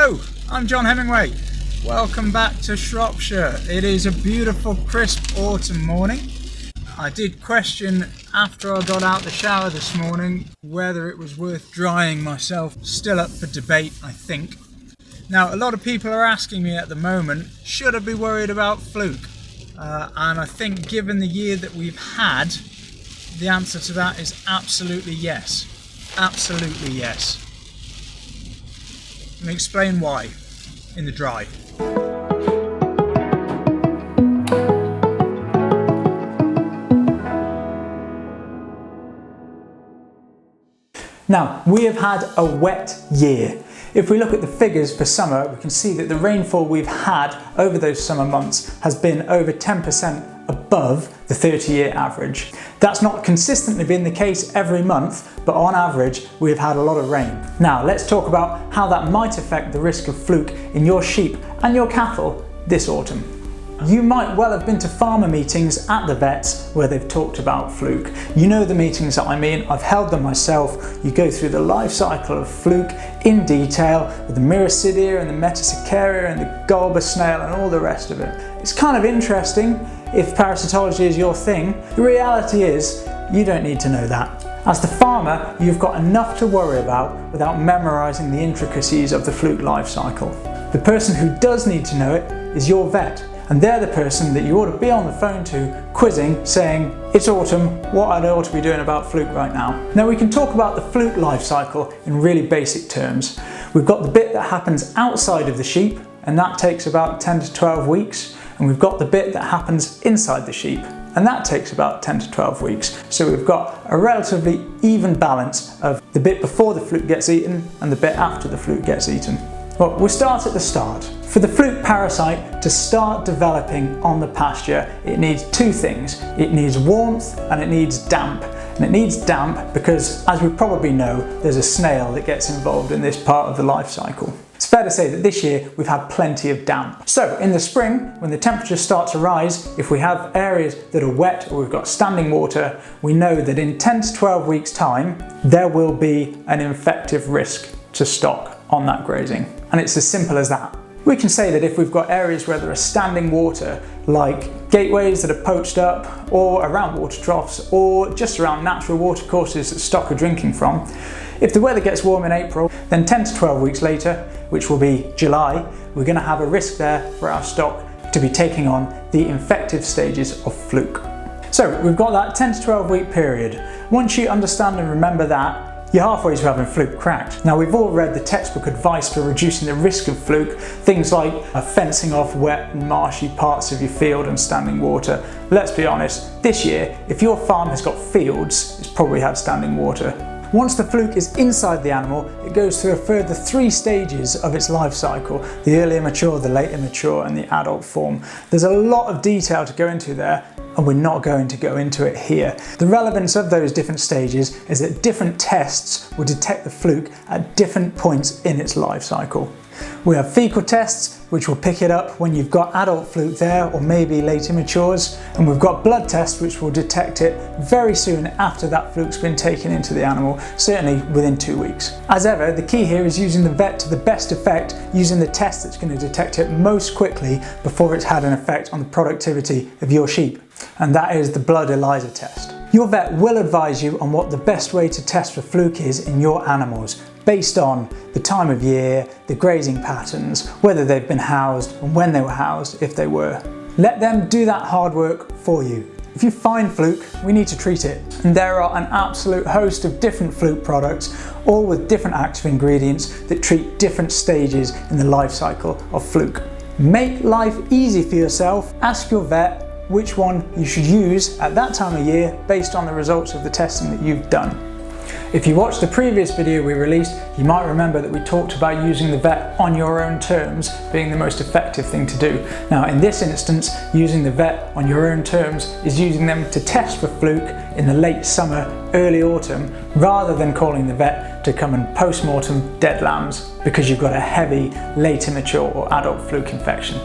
Hello, I'm John Hemingway. Welcome back to Shropshire. It is a beautiful crisp autumn morning. I did question after I got out the shower this morning whether it was worth drying myself. Still up for debate, I think. Now, a lot of people are asking me at the moment, should I be worried about FLUKE? And I think given the year that we've had, the answer to that is absolutely yes. Absolutely yes. Let me explain why in the dry. Now, we have had a wet year. If we look at the figures for summer, we can see that the rainfall we've had over those summer months has been over 10% above the 30-year average. That's not consistently been the case every month, but on average, we've had a lot of rain. Now, let's talk about how that might affect the risk of FLUKE in your sheep and your cattle this autumn. You might well have been to farmer meetings at the vets where they've talked about FLUKE. You know the meetings that I mean, I've held them myself. You go through the life cycle of FLUKE in detail with the Miracidia and the Metacicaria and the Gulba snail and all the rest of it. It's kind of interesting if parasitology is your thing. The reality is you don't need to know that. As the farmer, you've got enough to worry about without memorising the intricacies of the FLUKE life cycle. The person who does need to know it is your vet. And they're the person that you ought to be on the phone to, quizzing, saying, it's autumn, what I ought to be doing about FLUKE right now. Now we can talk about the FLUKE life cycle in really basic terms. We've got the bit that happens outside of the sheep, and that takes about 10 to 12 weeks. And we've got the bit that happens inside the sheep, and that takes about 10 to 12 weeks. So we've got a relatively even balance of the bit before the FLUKE gets eaten and the bit after the FLUKE gets eaten. Well, we'll start at the start. For the FLUKE parasite to start developing on the pasture, it needs two things. It needs warmth and it needs damp. And it needs damp because, as we probably know, there's a snail that gets involved in this part of the life cycle. It's fair to say that this year we've had plenty of damp. So in the spring, when the temperatures start to rise, if we have areas that are wet or we've got standing water, we know that in 10 to 12 weeks time, there will be an infective risk to stock on that grazing. And it's as simple as that. We can say that if we've got areas where there are standing water, like gateways that are poached up, or around water troughs, or just around natural water courses that stock are drinking from, if the weather gets warm in April, then 10 to 12 weeks later, which will be July, we're going to have a risk there for our stock to be taking on the infective stages of FLUKE. So we've got that 10 to 12 week period. Once you understand and remember that, you're halfway to having FLUKE cracked. Now, we've all read the textbook advice for reducing the risk of FLUKE, things like fencing off wet and marshy parts of your field and standing water. Let's be honest, this year, if your farm has got fields, it's probably had standing water. Once the FLUKE is inside the animal, it goes through a further 3 stages of its life cycle: the early immature, the late immature, and the adult form. There's a lot of detail to go into there, and we're not going to go into it here. The relevance of those different stages is that different tests will detect the FLUKE at different points in its life cycle. We have fecal tests, which will pick it up when you've got adult FLUKE there, or maybe late immatures, and we've got blood tests which will detect it very soon after that FLUKE's been taken into the animal, certainly within 2 weeks. As ever, the key here is using the vet to the best effect, using the test that's going to detect it most quickly before it's had an effect on the productivity of your sheep, and that is the blood ELISA test. Your vet will advise you on what the best way to test for FLUKE is in your animals, based on the time of year, the grazing patterns, whether they've been housed and when they were housed, if they were. Let them do that hard work for you. If you find FLUKE, we need to treat it. And there are an absolute host of different FLUKE products, all with different active ingredients that treat different stages in the life cycle of FLUKE. Make life easy for yourself. Ask your vet which one you should use at that time of year based on the results of the testing that you've done. If you watched the previous video we released, you might remember that we talked about using the vet on your own terms being the most effective thing to do. Now, in this instance, using the vet on your own terms is using them to test for FLUKE in the late summer, early autumn, rather than calling the vet to come and post-mortem dead lambs because you've got a heavy late immature or adult FLUKE infection.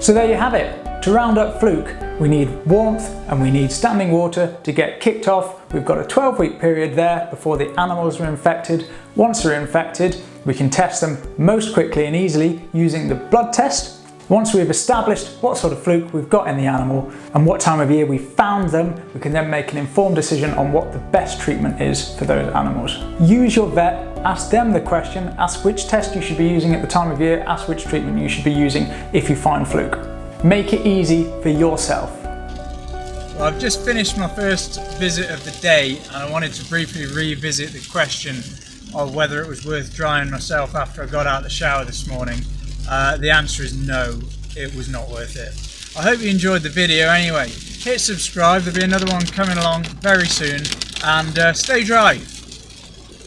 So there you have it. To round up FLUKE, we need warmth and we need standing water to get kicked off. We've got a 12-week period there before the animals are infected. Once they're infected, We can test them most quickly and easily using the blood test. Once we've established what sort of fluke we've got in the animal and what time of year we found them, we can then make an informed decision on what the best treatment is for those animals. Use your vet, ask them the question, ask which test you should be using at the time of year, ask which treatment you should be using if you find fluke. Make it easy for yourself. Well, I've just finished my first visit of the day and I wanted to briefly revisit the question of whether it was worth drying myself after I got out of the shower this morning. The answer is no, it was not worth it. I hope you enjoyed the video anyway. Hit subscribe, there'll be another one coming along very soon, and stay dry.